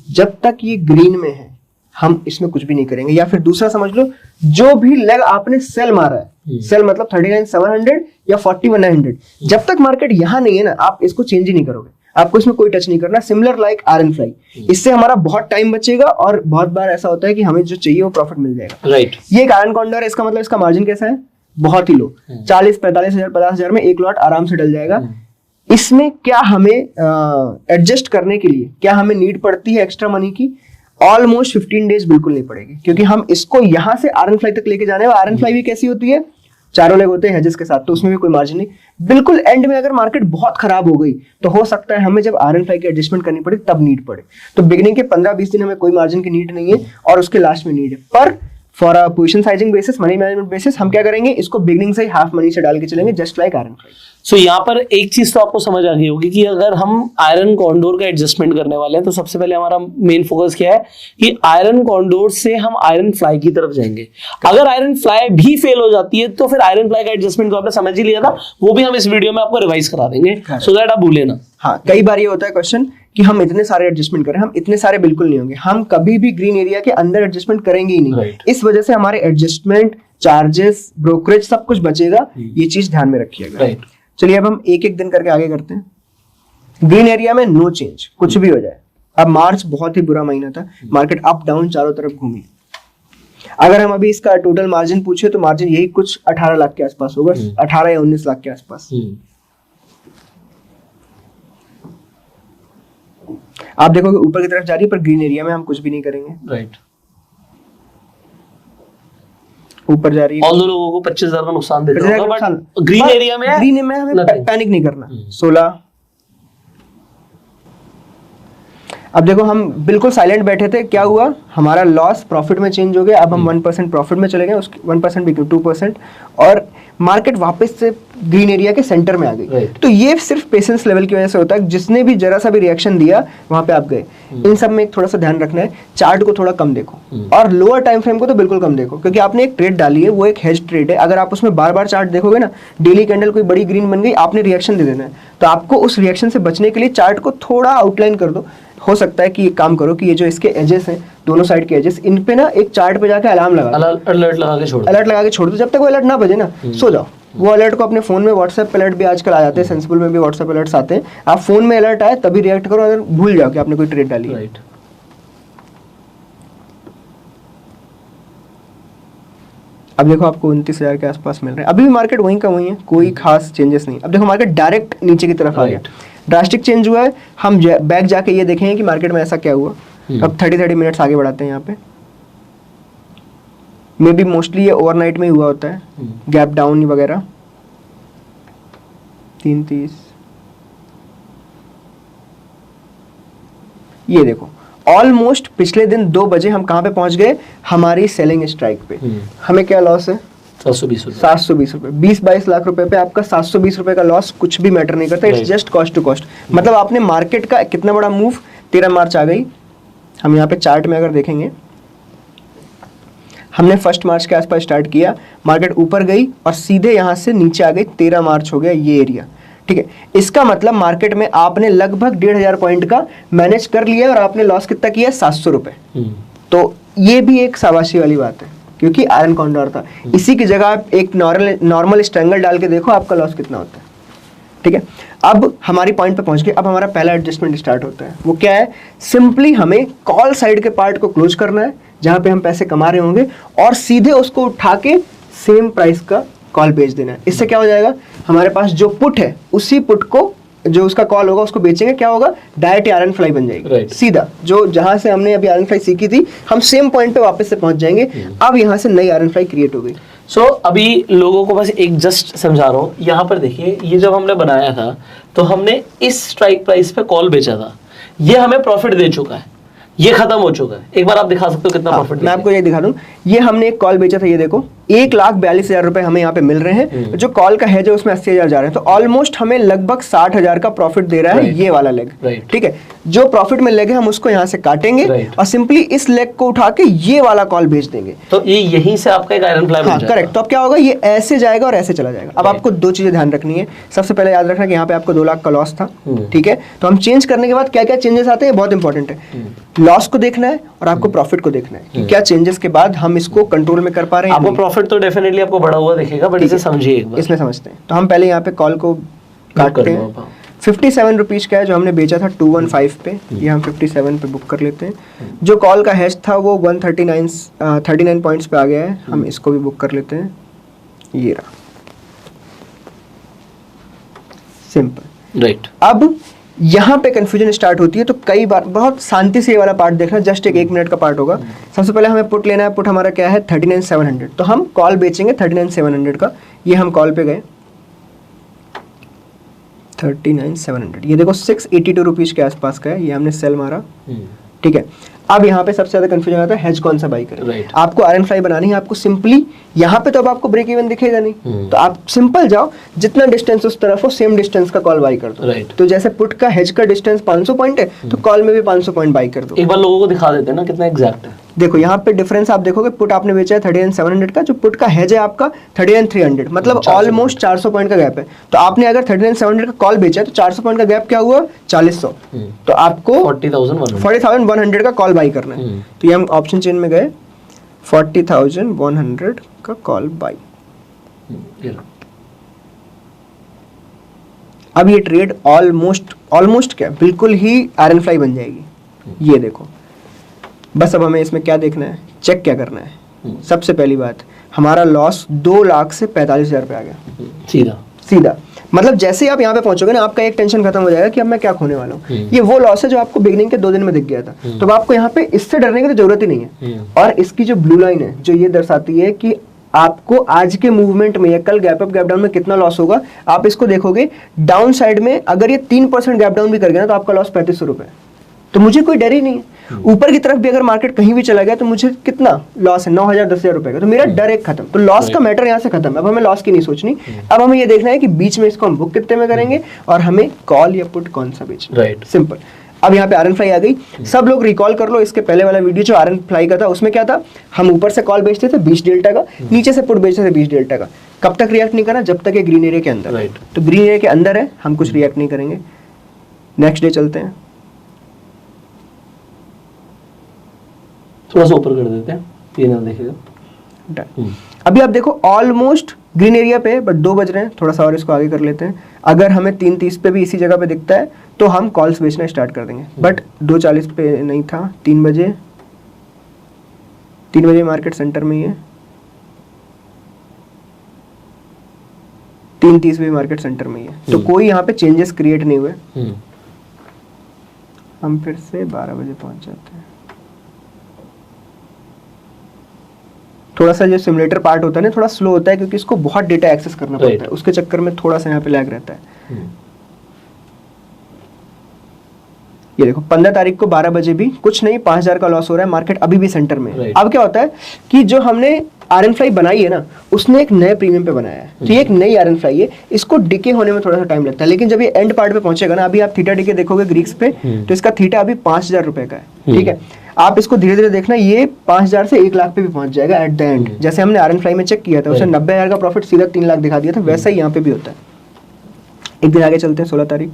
जब तक ये ग्रीन में है हम इसमें कुछ भी नहीं करेंगे। या फिर दूसरा समझ लो, जो भी लेग आपने सेल मारा है, सेल मतलब 39,700 या 41,900, जब तक मार्केट यहाँ नहीं है ना, आप इसको चेंज ही नहीं करोगे। आपको इसमें कोई टच नहीं करना। सिमिलर लाइक आयरन फ्लाई, इससे हमारा बहुत टाइम बचेगा और बहुत बार ऐसा होता है कि हमें जो चाहिए वो प्रॉफिट मिल जाएगा। राइट। ये एक आयरन कॉन्डोर है, इसका मतलब इसका मार्जिन कैसा है, बहुत ही लो, 40-45,000 50,000 में एक लॉट आराम से डल जाएगा। इसमें क्या हमें एडजस्ट करने के लिए क्या हमें नीड पड़ती है एक्स्ट्रा मनी की, ऑलमोस्ट 15 डेज बिल्कुल नहीं पड़ेगी, क्योंकि हम इसको यहां से आयरन फ्लाई तक लेके जाने। आयरन फ्लाई भी कैसी होती है, चारों लेग होते हैं हेजेस के साथ, तो उसमें भी कोई मार्जिन नहीं। बिल्कुल एंड में अगर मार्केट बहुत खराब हो गई तो हो सकता है हमें जब आयरन फ्लाई की एडजस्टमेंट करनी पड़े तब नीड पड़े। तो बिगिनिंग के 15-20 दिन हमें कोई मार्जिन की नीड नहीं है और उसके लास्ट में नीड है। पर for a position sizing basis, money management basis, हम क्या करेंगे, इसको बिगिनिंग से ही हाफ मनी से डाल के चलेंगे, जस्ट लाइक आयरन फ्लाई। सो यहाँ पर एक चीज तो आपको समझ आ गई होगी कि अगर हम आयरन कॉन्डोर का एडजस्टमेंट करने वाले हैं तो सबसे पहले हमारा मेन फोकस क्या है कि आयरन कॉन्डोर से हम आयरन फ्लाई की तरफ जाएंगे। अगर आयरन फ्लाई भी फेल हो जाती है तो फिर आयरन फ्लाई का एडजस्टमेंट जो आपने समझ ही लिया था वो भी हम इस वीडियो में आपको रिवाइज करा देंगे, सो दैट आप भूले ना। हाँ, कई बार ये होता है क्वेश्चन कि हम इतने सारे एडजस्टमेंट करें, हम इतने सारे बिल्कुल नहीं होंगे, हम कभी भी ग्रीन एरिया के अंदर एडजस्टमेंट करेंगे ही नहीं। Right. इस वजह से हमारे एडजस्टमेंट, चार्जेस, ब्रोकरेज सब कुछ बचेगा। ये चीज ध्यान में रखिएगा। Right. चलिए अब हम एक एक दिन करके आगे करते हैं। ग्रीन एरिया में नो चेंज, कुछ भी हो जाए। अब मार्च बहुत ही बुरा महीना था, मार्केट अप डाउन चारों तरफ घूमी। अगर हम अभी इसका टोटल मार्जिन पूछे तो मार्जिन यही कुछ 18 लाख के आसपास होगा, 18 या 19 लाख के आसपास। आप देखोगे ऊपर की तरफ जा रही है, पर ग्रीन एरिया में हम कुछ भी नहीं करेंगे। राइट, ऊपर जा रही है, ऑल दो लोगों को 25,000 का नुकसान दे 25,000 देगा, का बट नुकसान। ग्रीन एरिया में ग्रीन में हमें nothing. पैनिक नहीं करना। 16। अब देखो हम बिल्कुल साइलेंट बैठे थे, क्या हुआ, हमारा लॉस प्रॉफिट में चेंज हो गया। अब हम 1% प्रॉफिट में चले गए, उसके 1% भी 2%, और मार्केट वापस से ग्रीन एरिया के सेंटर में आ गई। Right. तो ये सिर्फ पेशेंस लेवल की वजह से होता है। जिसने भी जरा सा भी रिएक्शन दिया वहां पे आप गए। इन सब में एक थोड़ा सा ध्यान रखना है, चार्ट को थोड़ा कम देखो और लोअर टाइम फ्रेम को तो बिल्कुल कम देखो, क्योंकि आपने एक ट्रेड डाली है, वो एक हेज ट्रेड है। अगर आप उसमें बार बार चार्ट देखोगे ना, डेली कैंडल कोई बड़ी ग्रीन बन गई, आपने रिएक्शन दे देना है। तो आपको उस रिएक्शन से बचने के लिए चार्ट को थोड़ा आउटलाइन कर दो। हो सकता है कि ये काम करो कि ये जो इसके एजेस हैं, दोनों साइड के एजेस, इन पे ना एक चार्ट पे जाके अलार्म लगा, अलर्ट लगा के छोड़ दो। अलर्ट लगा के छोड़ दो। जब तक वो अलर्ट ना बजे ना, सो जाओ। वो अलर्ट को अपने फोन में, व्हाट्सएप पे अलर्ट भी आजकल आ जाते हैं, सेंसिबल में भी व्हाट्सएप अलर्ट्स आते हैं। आप फोन में अलर्ट आए तभी रिएक्ट करो, अगर भूल जाओ कि आपने कोई ट्रेड डाली है। राइट, अब देखो आपको 29,000 के आसपास मिल रहे हैं। अभी भी मार्केट वहीं का वहीं है, कोई खास चेंजेस नहीं। अब देखो मार्केट डायरेक्ट नीचे की तरफ आ गया, ड्रास्टिक चेंज हुआ है। हम बैक जाके ये देखेंगे कि मार्केट में ऐसा क्या हुआ। अब 30 मिनट्स आगे बढ़ाते हैं। यहाँ पे मे बी मोस्टली ये ओवरनाइट में ही हुआ होता है, गैप डाउन वगैरह। 3:30 ये देखो, ऑलमोस्ट पिछले दिन 2 बजे हम कहाँ पे पहुंच गए, हमारी सेलिंग स्ट्राइक पे। हमें क्या लॉस है, 720 रुपए। 20-22 लाख रुपए पे आपका 720 रुपए का लॉस कुछ भी मैटर नहीं करता। It's just cost to cost. मतलब आपने मार्केट का कितना बड़ा मूव, 13 मार्च आ गई। हम यहाँ पे चार्ट में अगर देखेंगे, हमने 1 मार्च के आसपास स्टार्ट किया, मार्केट ऊपर गई और सीधे यहाँ से नीचे आ गई। 13 मार्च हो गया ये एरिया, ठीक है। इसका मतलब मार्केट में आपने लगभग 1,500 पॉइंट का मैनेज कर लिया और आपने लॉस कितना किया, 700 रुपए। तो ये भी एक शाबाशी वाली बात है, क्योंकि आयरन कॉन्डोर था। इसी की जगह आप एक नॉर्मल स्ट्रैंगल डाल के देखो आपका लॉस कितना होता है, ठीक है। अब हमारी पॉइंट पे पहुंच गए। अब हमारा पहला एडजस्टमेंट स्टार्ट होता है। वो क्या है, सिंपली हमें कॉल साइड के पार्ट को क्लोज करना है, जहां पे हम पैसे कमा रहे होंगे, और सीधे उसको उठा के सेम प्राइस का कॉल बेच देना है। इससे क्या हो जाएगा, हमारे पास जो पुट है उसी पुट को, जो उसका कॉल होगा उसको बेचेंगे, क्या होगा, डायरेक्ट आयरन फ्लाई बन जाएगी। Right. सीधा जो जहां से हमने अभी आयरन फ्लाई सीखी थी, हम सेम पॉइंट पे वापस से पहुंच जाएंगे। अब यहाँ से नई आयरन फ्लाई क्रिएट हो गई। सो अभी लोगों को बस एक जस्ट समझा रहा हूँ। यहाँ पर देखिए, ये जब हमने बनाया था तो हमने इस स्ट्राइक प्राइस पे कॉल बेचा था, ये हमें प्रॉफिट दे चुका है, ये खत्म हो चुका है। एक बार आप दिखा सकते हो कितना प्रॉफिट? मैं आपको ये दिखा दूं, ये हमने एक कॉल बेचा था, ये देखो 1,42,000 रुपए हमें यहाँ पे मिल रहे हैं। जो कॉल का है जो उसमें 80,000 जा रहे हैं, तो ऑलमोस्ट हमें लगभग 60,000 का प्रॉफिट दे रहा है ये वाला लेग, ठीक है। जो प्रॉफिट में लेग है हम उसको यहाँ से काटेंगे और सिंपली इस लेग को उठा के ये वाला कॉल बेच देंगे। तो ये यहीं से आपका एक आयरन फ्लाई बन जाएगा। करेक्ट। तो अब क्या होगा, ये ऐसे जाएगा और ऐसे चला जाएगा। अब आपको 2 चीजें ध्यान रखनी है। सबसे पहले याद रखना कि यहाँ पे आपको 2 लाख का लॉस था, ठीक है। तो हम चेंज करने के बाद क्या क्या चेंजेस आते हैं, बहुत इंपॉर्टेंट है। लॉस को देखना है और आपको प्रॉफिट को देखना है कि क्या चेंजेस के बाद हम इसको कंट्रोल में कर पा रहे हैं। आपको प्रॉफिट तो डेफिनेटली आपको बढ़ा हुआ दिखेगा, बट इसे समझिए एक बार। इसमें समझते हैं। तो हम पहले यहाँ पे कॉल को काटते हैं। 57 रुपीज का है जो हमने बेचा था 215 पे, ये हम 57 पे बुक कर लेते हैं। जो कॉल का हैश था वो 39 पॉइंट्स पे आ गया है, हम इसको भी बुक कर लेते हैं। ये रहा, सिंपल, राइट। अब यहाँ पे कंफ्यूजन स्टार्ट होती है। तो कई बार बहुत शांति से ये वाला पार्ट देखना, जस्ट एक मिनट का पार्ट होगा। सबसे पहले हमें पुट लेना है। पुट हमारा क्या है, 39,700। तो हम कॉल बेचेंगे 39,700 का। ये हम कॉल पे गए, 39,700, ये देखो 682 रुपीज के आसपास का है, ये हमने सेल मारा, ठीक है। अब यहाँ पे सबसे ज्यादा कंफ्यूजन आता है हेज कौन सा बाई करें। Right. आपको आयरन फ्लाई बनानी है, आपको सिंपली यहाँ पे तो अब आपको ब्रेक इवन दिखेगा नहीं, तो आप सिंपल जाओ, जितना डिस्टेंस उस तरफ हो सेम डिस्टेंस का कॉल बाई कर दो। Right. तो जैसे पुट का हेज का डिस्टेंस 500 पॉइंट है, तो कॉल में भी 500 पॉइंट बाई कर दो। एक बार लोगों को दिखा देते हैं ना कितना एग्जैक्ट है। देखो यहाँ पे डिफरेंस आप देखोगे, पुट आपने बेचा है 39,700 का, जो पुट का हेज है आपका 39,300, मतलब 400 ऑलमोस्ट 400 पॉइंट का गैप है। तो आपने अगर 39,700 का कॉल बेचा है तो 400 पॉइंट का गैप क्या हुआ, 4,100। तो आपको 40,100 का कॉल बाई करना है। तो ये हम ऑप्शन चेन में गए, 40,100 का कॉल बाई। अब ये ट्रेड ऑलमोस्ट क्या, बिल्कुल ही आयरन फ्लाई बन जाएगी। ये देखो, बस अब हमें इसमें क्या देखना है, चेक क्या करना है। सबसे पहली बात, हमारा लॉस 2 लाख से 45,000 पे आ गया सीधा। मतलब जैसे ही आप यहाँ पे पहुंचोगे ना, आपका एक टेंशन खत्म हो जाएगा कि अब मैं क्या खोने वाला हूँ। ये वो लॉस है जो आपको बिगनिंग के 2 दिन में दिख गया था, तो अब आपको यहाँ पे इससे डरने की तो जरूरत ही नहीं है। और इसकी जो ब्लू लाइन है, जो ये दर्शाती है कि आपको आज के मूवमेंट में या कल गैप अप गैप डाउन में कितना लॉस होगा, आप इसको देखोगे डाउन साइड में अगर ये 3% गैप डाउन भी कर गया ना, तो आपका लॉस 3500 रुपए। तो मुझे कोई डर ही नहीं है। ऊपर की तरफ भी अगर मार्केट कहीं भी चला गया तो मुझे कितना लॉस है, 9,000 10,000 रुपए का, तो मेरा डर एक खत्म। तो लॉस का मैटर यहाँ से खत्म। अब हमें लॉस की नहीं सोचनी, अब हमें ये देखना है कि बीच में इसको हम बुक कितने में करेंगे और हमें कॉल या पुट कौन सा बेचना। Right, simple. अब यहाँ पे आयरन फ्लाई आ गई। सब लोग रिकॉल कर लो, इसके पहले वाला वीडियो जो आयरन फ्लाई का था उसमें क्या था, हम ऊपर से कॉल बेचते थे 20 डेल्टा का, नीचे से पुट बेचते थे 20 डेल्टा का। कब तक रिएक्ट नहीं करना, जब तक ये ग्रीन एरिया के अंदर। राइट, तो ग्रीन एरिया के अंदर है, हम कुछ रिएक्ट नहीं करेंगे। नेक्स्ट डे चलते हैं, थोड़ा सा ऊपर कर देते हैं, ये ना देखेगा। अभी आप देखो ऑलमोस्ट ग्रीन एरिया पे, बट 2 बज रहे हैं, थोड़ा सा और इसको आगे कर लेते हैं। अगर हमें 3:30 पे भी इसी जगह पे दिखता है तो हम कॉल्स बेचना स्टार्ट कर देंगे, बट 2:40 पे नहीं था, 3 बजे मार्केट सेंटर में ही है, 3:30 पे मार्केट सेंटर में ही है। तो कोई यहाँ पे चेंजेस क्रिएट नहीं हुए। हम फिर से 12 बजे पहुंच जाते हैं। थोड़ा सा जो सिमुलेटर पार्ट होता है ना, थोड़ा स्लो होता है क्योंकि इसको बहुत डेटा एक्सेस करना पड़ता है, उसके चक्कर में थोड़ा सा यहाँ पे लैग रहता है। ये देखो 15 तारीख को 12 बजे भी कुछ नहीं, 5,000 का लॉस हो रहा है, मार्केट अभी भी सेंटर में है। अब क्या होता है कि जो हमने आयरन फ्लाई बनाई है ना, उसने एक नए प्रीमियम पे बनाया है, तो ये एक नई आयरन फ्लाई है, इसको डिके होने में थोड़ा सा टाइम लगता है। लेकिन जब ये एंड पार्ट पे पहुंचेगा ना, अभी आप थीटा डिके देखोगे ग्रीक्स पे, तो इसका थीटा अभी 5,000 रुपए का है। ठीक है, आप इसको धीरे धीरे देखना, ये 5,000 से 1 लाख पे भी पहुंच जाएगा एट द एंड। जैसे हमने आयरन फ्लाई में चेक किया था, उसने 90,000 का प्रॉफिट सीधा 3 लाख दिखा दिया था, वैसा ही यहाँ पे भी होता है। एक दिन आगे चलते हैं, 16 तारीख।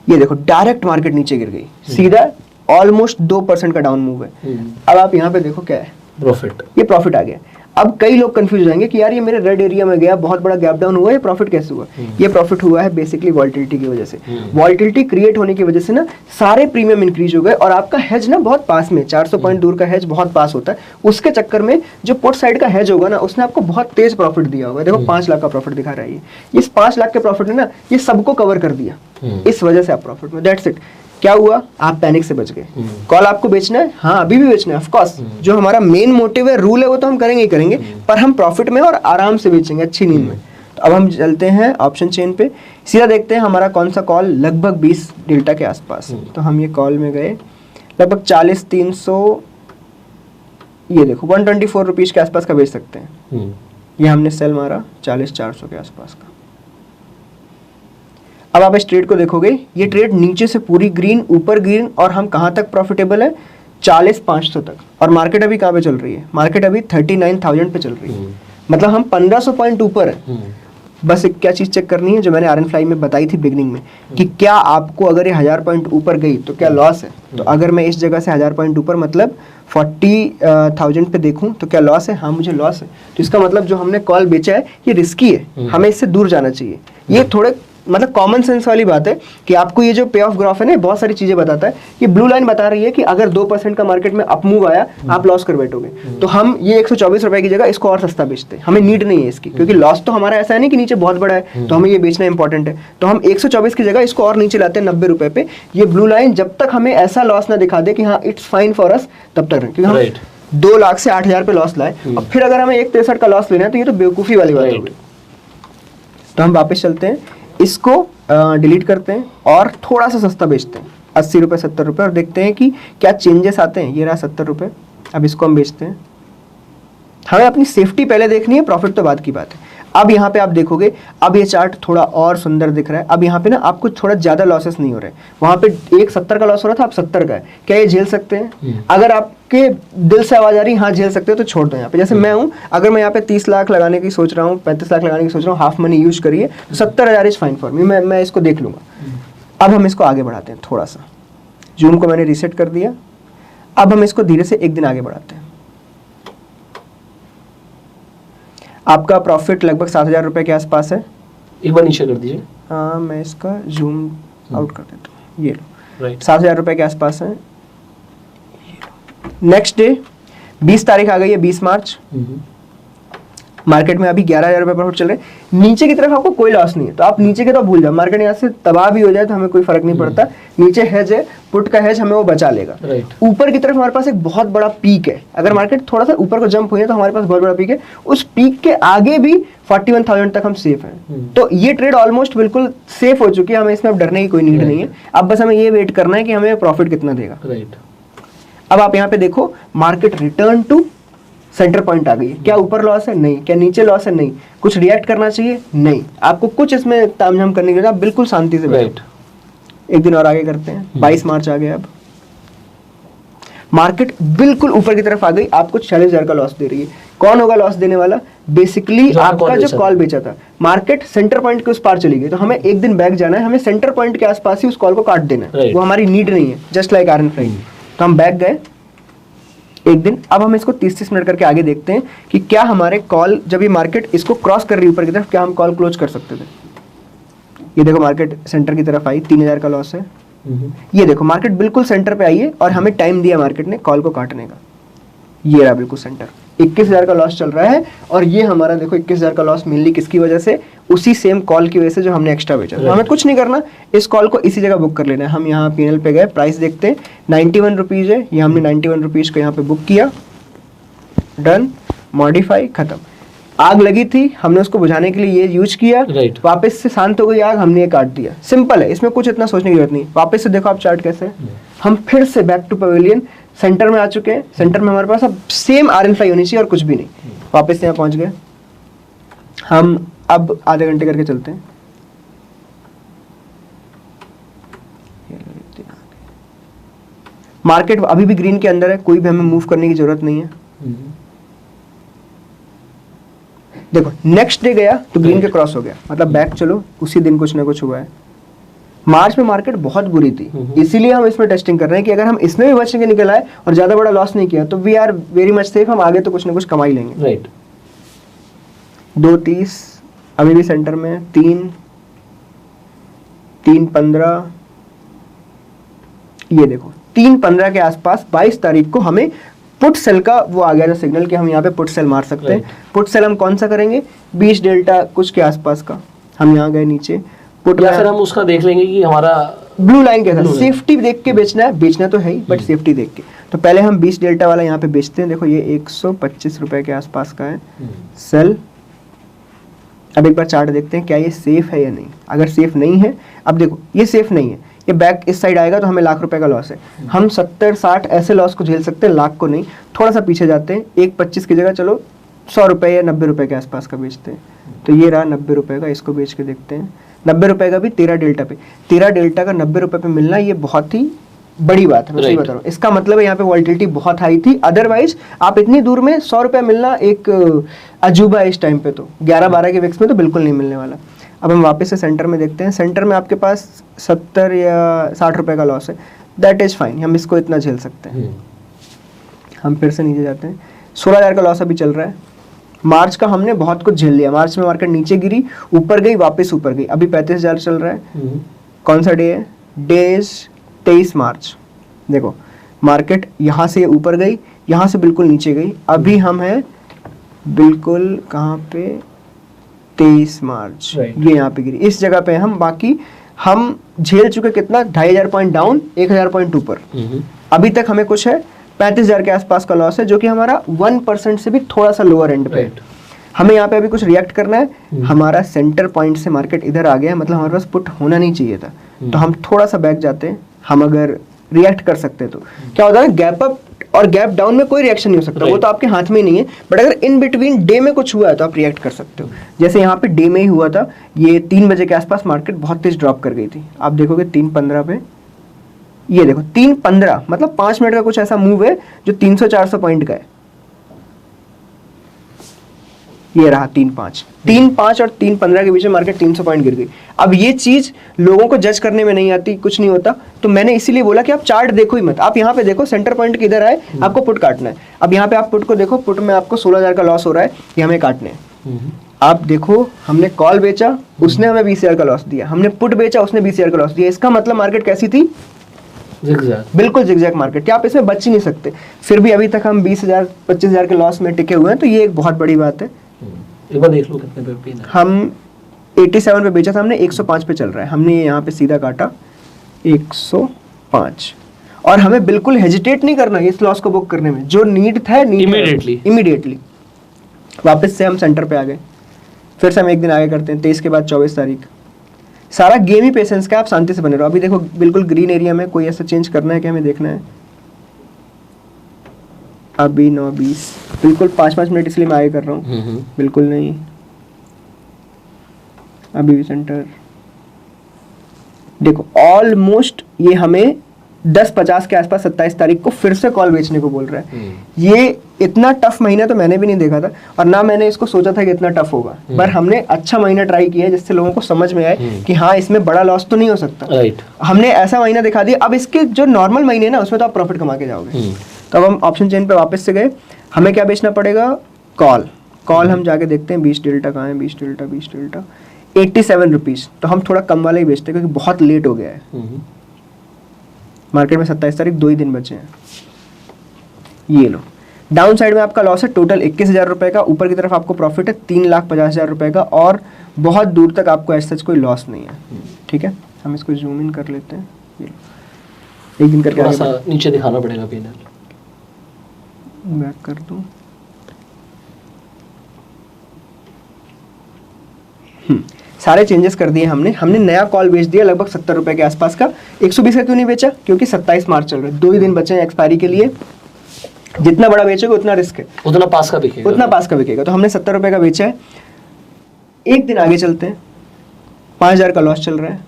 ये देखो डायरेक्ट मार्केट नीचे गिर गई सीधा, ऑलमोस्ट 2% का डाउन मूव है। अब आप यहाँ पे देखो क्या है, प्रॉफिट, ये प्रॉफिट आ गया। अब कई लोग कंफ्यूज हो जाएंगे कि यार ये मेरे रेड एरिया में गया, बहुत बड़ा गैप डाउन हुआ, ये प्रॉफिट कैसे हुआ? ये प्रॉफिट हुआ है बेसिकली वॉल्टिलिटी की वजह से। वॉल्टिलिटी क्रिएट होने की वजह से ना सारे प्रीमियम इंक्रीज हो गए, और आपका हेज ना बहुत पास में, 400 पॉइंट दूर का हेज बहुत पास होता है। उसके चक्कर में जो पुट साइड का हेज होगा ना, उसने आपको बहुत तेज प्रॉफिट दिया होगा। देखो 5 लाख का प्रॉफिट दिखा रहा है ये। इस 5 लाख के प्रॉफिट ने ना ये सबको कवर कर दिया, इस वजह से आप प्रॉफिट में। That's it. क्या हुआ, आप पैनिक से बच गए। कॉल आपको बेचना है, हाँ अभी भी बेचना है ऑफ कोर्स, जो हमारा मेन मोटिव है, रूल है, वो तो हम करेंगे ही करेंगे, पर हम प्रॉफिट में और आराम से बेचेंगे, अच्छी नींद में। तो अब हम चलते हैं ऑप्शन चेन पे, सीधा देखते हैं हमारा कौन सा कॉल लगभग 20 डेल्टा के आसपास। तो हम ये कॉल में गए, लगभग 40,300, ये देखो 124 रुपीज के आसपास का बेच सकते हैं। ये हमने सेल मारा 40,400 के आसपास का। अब आप इस ट्रेड को देखोगे, ये ट्रेड नीचे से पूरी ग्रीन, ऊपर ग्रीन, और हम कहां तक प्रॉफिटेबल है, 40,500 तक। और मार्केट अभी कहां पे चल रही है, मार्केट अभी 39,000 पे चल रही है, मतलब हम 1500 पॉइंट ऊपर है। बस एक क्या चीज चेक करनी है जो मैंने आयरन फ्लाई में बताई थी बिगनिंग में, कि क्या आपको अगर ये 1000 पॉइंट ऊपर गई तो क्या लॉस है। तो अगर मैं इस जगह से 1000 पॉइंट ऊपर, मतलब 40,000 पे देखूं तो क्या लॉस है, हाँ मुझे लॉस है। तो इसका मतलब जो हमने कॉल बेचा है ये रिस्की है, हमें इससे दूर जाना चाहिए। ये थोड़े मतलब कॉमन सेंस वाली बात है कि आपको ये जो पे ऑफ ग्राफ है ना, बहुत सारी चीजें बताता है। ये ब्लू लाइन बता रही है कि अगर 2% का मार्केट में अप मूव आया, आप लॉस कर बैठोगे। तो हम ये 124 रुपए की जगह इसको और सस्ता बेचते हैं, हमें नीड नहीं है इसकी, क्योंकि लॉस तो हमारा ऐसा है नहीं कि नीचे बहुत बड़ा है तो हमें ये बेचना इंपॉर्टेंट है। तो हम 124 की जगह इसको और नीचे लाते हैं 90 रुपए पे। ये ब्लू लाइन जब तक हमें ऐसा लॉस ना दिखा दे कि हाँ इट्स फाइन फॉर अस, तब तक, क्योंकि हम 2 लाख से 8,000 पे लॉस लाए और फिर अगर हमें 163 का लॉस लेना है तो ये तो बेवकूफी वाली बात होगी। तो हम वापस चलते हैं, इसको डिलीट करते हैं और थोड़ा सा सस्ता बेचते हैं। 80 रुपये 70 रुपये, और देखते हैं कि क्या चेंजेस आते हैं। ये रहा 70 रुपये, अब इसको हम बेचते हैं। हमें अपनी सेफ्टी पहले देखनी है, प्रॉफिट तो बाद की बात है। अब यहाँ पे आप देखोगे, अब ये चार्ट थोड़ा और सुंदर दिख रहा है। अब यहाँ पे ना आपको थोड़ा ज़्यादा लॉसेस नहीं हो रहे। वहाँ पे एक 70 का लॉस हो रहा था, अब 70 का है। क्या ये झेल सकते हैं? अगर आपके दिल से आवाज़ आ रही हाँ झेल सकते हो तो छोड़ दो यहाँ पे। जैसे मैं हूँ, अगर मैं यहाँ पे 30 लाख लगाने की सोच रहा हूँ, 35 लाख लगाने की सोच रहा हूँ, हाफ मनी यूज करिए, तो 70,000 इज फाइन फॉर मी, मैं इसको देख लूँगा। अब हम इसको आगे बढ़ाते हैं थोड़ा सा, जूम को मैंने रीसेट कर दिया। अब हम इसको धीरे से एक दिन आगे बढ़ाते हैं। आपका प्रॉफिट लगभग 7,000 रुपये के आसपास है। एक बार नीचे कर दीजिए। हाँ, मैं इसका जूम आउट कर देता हूँ। ये लो, राइट, 7,000 रुपये के आसपास है। नेक्स्ट डे 20 तारीख आ गई है, 20 मार्च। मार्केट में अभी 11,000 रुपये प्रॉफिट चल रहे हैं। नीचे की तरफ आपको कोई लॉस नहीं है, तो आप नीचे के तो भूल जाओ। मार्केट यहाँ से तबाह भी हो जाए तो हमें कोई फर्क नहीं पड़ता। नीचे हेज है, पुट का हेज हमें वो बचा लेगा। राइट, ऊपर की तरफ हमारे पास एक बहुत बड़ा पीक है। अगर मार्केट थोड़ा सा ऊपर को जंप हुई है तो हमारे पास बहुत बड़ा पीक है। उस पीक के आगे भी 41,000 तक हम सेफ हैं। तो ये ट्रेड ऑलमोस्ट बिल्कुल सेफ हो चुकी है, हमें इसमें अब डरने की कोई नीड नहीं है। अब बस हमें ये वेट करना है कि हमें प्रॉफिट कितना देगा। राइट, अब आप यहाँ पे देखो, market return to center point आ गई है। क्या ऊपर लॉस है? नहीं। क्या नीचे लॉस है? नहीं। कुछ रिएक्ट करना चाहिए? नहीं। आपको कुछ इसमें तामझाम करने की जरूरत, आप बिल्कुल शांति से बैठो। एक दिन और आगे करते हैं, 22 मार्च आ गया। अब मार्केट बिल्कुल ऊपर की तरफ आ गई, आपको 40,000 का लॉस दे रही है। कौन होगा लॉस देने वाला? बेसिकली आपका जो कॉल बेचा था। मार्केट सेंटर पॉइंट के उस पार चली गई, तो हमें एक दिन बैक जाना है, हमें सेंटर पॉइंट के आसपास ही उस कॉल को काट देना है। वो हमारी नीड नहीं है, जस्ट लाइक आयरन फ्राई। तो हम बैक गए एक दिन। अब हम इसको 30-30 मिनट करके आगे देखते हैं कि क्या हमारे कॉल, जब ये मार्केट इसको क्रॉस कर रही है ऊपर की तरफ, क्या हम कॉल क्लोज कर सकते थे? ये देखो, मार्केट सेंटर की तरफ आई, 3,000 का लॉस है। ये देखो, मार्केट बिल्कुल सेंटर पे आई है और हमें टाइम दिया मार्केट ने कॉल को काटने का। ये रहा बिल्कुल सेंटर, 21,000 का लॉस चल रहा है। और ये हमारा देखो 21,000 का लॉस मेनली किसकी वजह से? उसी सेम कॉल की वजह से जो हमने एक्स्ट्रा बेचा। तो हमें कुछ नहीं करना, इस कॉल को इसी जगह बुक कर लेना है। हम यहाँ पीएनएल पे गए, प्राइस देखते हैं, 91 रुपीज़ है। ये हमने 91 रुपीज़ को यहाँ पे बुक किया, डन, मॉडिफाई, खत्म। आग लगी थी, हमने उसको बुझाने के लिए ये यूज किया। राइट, वापस से शांत हो गई आग, हमने ये काट दिया। सिंपल है, इसमें कुछ इतना सोचने की जरूरत नहीं। वापस से देखो आप चार्ट कैसे है। हम फिर से बैक टू पवेलियन सेंटर में आ चुके हैं। सेंटर में हमारे पास अब सेम आयरन फ्लाई होनी चाहिए और कुछ भी नहीं। वापस से यहाँ पहुंच गए। हम अब आधे घंटे करके चलते हैं। मार्केट अभी भी ग्रीन के अंदर है, कोई भी हमें मूव करने की जरूरत नहीं है। देखो, नेक्स्ट डे गया तो ग्रीन के क्रॉस हो गया, मतलब बैक चलो, उसी दिन कुछ ना कुछ हुआ है। मार्च में मार्केट बहुत बुरी थी, इसीलिए हम इसमें टेस्टिंग कर रहे हैं कि अगर हम इसमें भी बच के निकल आए और ज्यादा बड़ा लॉस नहीं किया तो we are very much safe. हम आगे तो कुछ ना कुछ कमा ही लेंगे। राइट, 2:30 अभी भी सेंटर में, 3:15, ये देखो 3:15 के आसपास 22 तारीख को हमें पुट सेल का वो आ गया था सिग्नल कि हम यहाँ पे पुट सेल मार सकते हैं। पुट सेल हम कौन सा करेंगे? 20 डेल्टा कुछ के आसपास का। हम यहाँ गए नीचे, पुट या फिर हम उसका देख लेंगे कि हमारा ब्लू लाइन कैसा, सेफ्टी देख के बेचना है, बेचना तो है ही बट सेफ्टी देख के। तो पहले हम 20 डेल्टा वाला यहाँ पे बेचते हैं। देखो ये 125 रुपए के आसपास का है सेल। अब एक बार चार्ट देखते हैं क्या ये सेफ है या नहीं। अगर सेफ नहीं है, अब देखो ये सेफ नहीं है, ये बैक इस साइड आएगा तो हमें लाख रुपए का लॉस है। हम 70-60 ऐसे लॉस को झेल सकते हैं, लाख को नहीं। थोड़ा सा पीछे जाते हैं, 1.25 की जगह चलो 100 रुपए या 90 रुपए के आसपास का बेचते हैं। तो ये रहा 90 रुपए का, इसको बेच के देखते हैं। 90 रुपए का भी 13 डेल्टा पे, 13 डेल्टा का 90 रुपए पे मिलना ये बहुत ही बड़ी बात है, मैं सही बता रहा हूँ। इसका मतलब है यहाँ पे वॉल्टिलिटी बहुत हाई थी। अदरवाइज आप इतनी दूर में 100 रुपया मिलना एक अजूबा है इस टाइम पे। तो 11-12 के विक्स में तो बिल्कुल नहीं मिलने वाला। अब हम वापस से सेंटर में देखते हैं। सेंटर में आपके पास 70 या 60 रुपए का लॉस है, दैट इज फाइन, हम इसको इतना झेल सकते हैं। हम फिर से नीचे जाते हैं, 16,000 का लॉस अभी चल रहा है। मार्च का हमने बहुत कुछ झेल लिया। मार्च में मार्केट नीचे गिरी, ऊपर गई, वापस ऊपर गई, अभी 35,000 चल रहा है। कौन सा डे है? डेज 23 मार्च। देखो मार्केट यहाँ से ऊपर गई, यहाँ से बिल्कुल नीचे गई। अभी हम हैं बिल्कुल कहाँ पे? 23 मार्च, ये यहाँ पे गिरी, इस जगह पे हम। बाकी हम झेल चुके कितना? 2,500 पॉइंट डाउन, 1,000 पॉइंट ऊपर। अभी तक हमें कुछ है 35,000 के आसपास का लॉस है, जो कि हमारा 1% से भी थोड़ा सा लोअर एंड पे। हमें यहाँ पे अभी कुछ रिएक्ट करना है। हमारा सेंटर पॉइंट से मार्केट इधर आ गया है, मतलब हमारे पास पुट होना नहीं चाहिए था। तो हम थोड़ा सा बैक जाते हैं, हम अगर रिएक्ट कर सकते हैं तो क्या होता है, गैप अप और गैप डाउन में कोई रिएक्शन नहीं हो सकता, वो तो आपके हाथ में ही नहीं है। बट अगर इन बिटवीन डे में कुछ हुआ है तो आप रिएक्ट कर सकते हो। जैसे यहाँ पे डे में ही हुआ था, ये 3 बजे के आसपास मार्केट बहुत तेज ड्रॉप कर गई थी। आप देखोगे 3:15 पे, ये देखो 3:15 मतलब 5 मिनट का कुछ ऐसा मूव है जो 300-400 पॉइंट का है। ये रहा 3:05 और 3:15 के बीच में मार्केट 300 पॉइंट गिर गई। अब ये चीज लोगों को जज करने में नहीं आती, कुछ नहीं होता, तो मैंने इसीलिए बोला कि आप चार्ट देखो ही मत। आप यहाँ पे देखो सेंटर पॉइंट किधर आए, आपको पुट काटना है। अब यहाँ पे आप पुट को देखो, पुट में आपको 16,000 का लॉस हो रहा है, ये हमें काटने हैं। आप देखो हमने कॉल बेचा, उसने हमें 20,000 का लॉस दिया, हमने पुट बेचा, उसने 20,000 का लॉस दिया। इसका मतलब मार्केट कैसी थी, बिल्कुल जिगजैग मार्केट थी, आप इसमें बच ही नहीं सकते। फिर भी अभी तक हम 20,000 25,000 के लॉस में टिके हुए हैं, तो ये एक बहुत बड़ी बात है। एक बार देख लो कितने पे पिन है। हम 87 पे बेचा था हमने, 105 पे चल रहा है, हमने यहाँ पे सीधा काटा 105। और हमें बिल्कुल हेजिटेट नहीं करना इस लॉस को बुक करने में, जो नीड था इमीडिएटली वापस से हम सेंटर पे आ गए। फिर से हम एक दिन आगे करते हैं, 23 के बाद 24 तारीख। सारा गेम ही पेशेंस का, आप शांति से बने रहो। अभी देखो बिल्कुल ग्रीन एरिया में, कोई ऐसा चेंज करना है कि हमें देखना है। अभी 9:20 बिल्कुल 5-5 मिनट, इसलिए मैं आगे कर रहा हूँ, बिल्कुल नहीं। अभी भी सेंटर देखो, ऑलमोस्ट ये हमें 10:50 के आसपास 27 तारीख को फिर से कॉल बेचने को बोल रहा है। ये इतना टफ महीना तो मैंने भी नहीं देखा था, और ना मैंने इसको सोचा था कि इतना टफ होगा। पर हमने अच्छा महीना ट्राई किया जिससे लोगों को समझ में आए कि हाँ इसमें बड़ा लॉस तो नहीं हो सकता। हमने ऐसा महीना दिखा दिया। अब इसके जो नॉर्मल महीने ना, उसमें तो आप प्रॉफिट कमा के जाओगे। तो अब हम ऑप्शन चेन पे वापस से गए, हमें क्या बेचना पड़ेगा, कॉल हम जाके देखते हैं 20 डेल्टा कहाँ है, 20 डेल्टा 87 रुपीज़। तो हम थोड़ा कम वाला ही बेचते हैं क्योंकि बहुत लेट हो गया है। मार्केट में 27 तारीख 2 ही दिन बचे हैं। ये लो, डाउन साइड में आपका लॉस है टोटल 21,000 रुपये का, ऊपर की तरफ आपको प्रॉफिट है 3,50,000 रुपये का, और बहुत दूर तक आपको ऐसा कोई लॉस नहीं है। ठीक है, हम इसको जूम इन कर लेते हैं। ये लो, एक दिन करके आगे नीचे दिखाना पड़ेगा पीनल, बैक कर दूं। सारे चेंजेस कर दिए हमने नया कॉल बेच दिया लगभग 70 रुपए के आसपास का। 120 का क्यों नहीं बेचा, क्योंकि 27 मार्च चल रहा है, 2 ही दिन बचे हैं एक्सपायरी के लिए। जितना बड़ा बेचोगे उतना रिस्क है, उतना पास का बिकेगा। तो हमने 70 रुपए का बेचा है। एक दिन आगे चलते हैं, 5,000 का लॉस चल रहा है।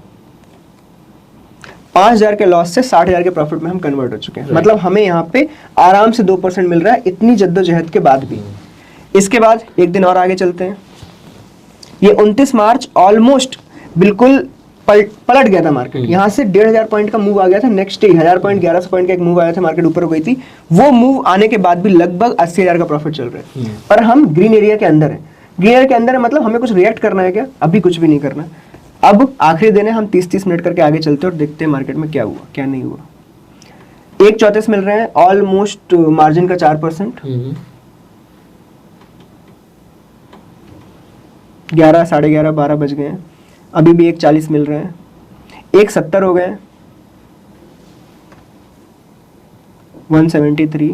5,000 के लॉस से 60,000 के प्रॉफिट में हम कन्वर्ट हो चुके हैं। मतलब हमें यहाँ पे आराम से 2% मिल रहा है, इतनी जद्दोजहद के बाद भी। इसके बाद एक दिन और आगे चलते हैं, ये 29 मार्च ऑलमोस्ट बिल्कुल पलट गया था मार्केट। यहाँ से 1,500 पॉइंट का मूव आ गया था, नेक्स्ट डे 1,000 पॉइंट 1,100 पॉइंट का एक मूव आया था, मार्केट ऊपर हो गई थी। वो मूव आने के बाद भी लगभग 80,000 का प्रॉफिट चल रहा है। पर हम ग्रीन एरिया के अंदर है। ग्रीन एरिया के अंदर है मतलब हमें कुछ रिएक्ट करना है क्या, अभी कुछ भी नहीं करना। अब आखिरी दिन है, हम 30-30 मिनट करके आगे चलते हैं और देखते हैं मार्केट में क्या हुआ क्या नहीं हुआ। 1.34 मिल रहे हैं, ऑलमोस्ट मार्जिन का 4%। 11, 11:30, 12 बज गए हैं, अभी भी 1.40 मिल रहे हैं। 1.70 हो गए, 173,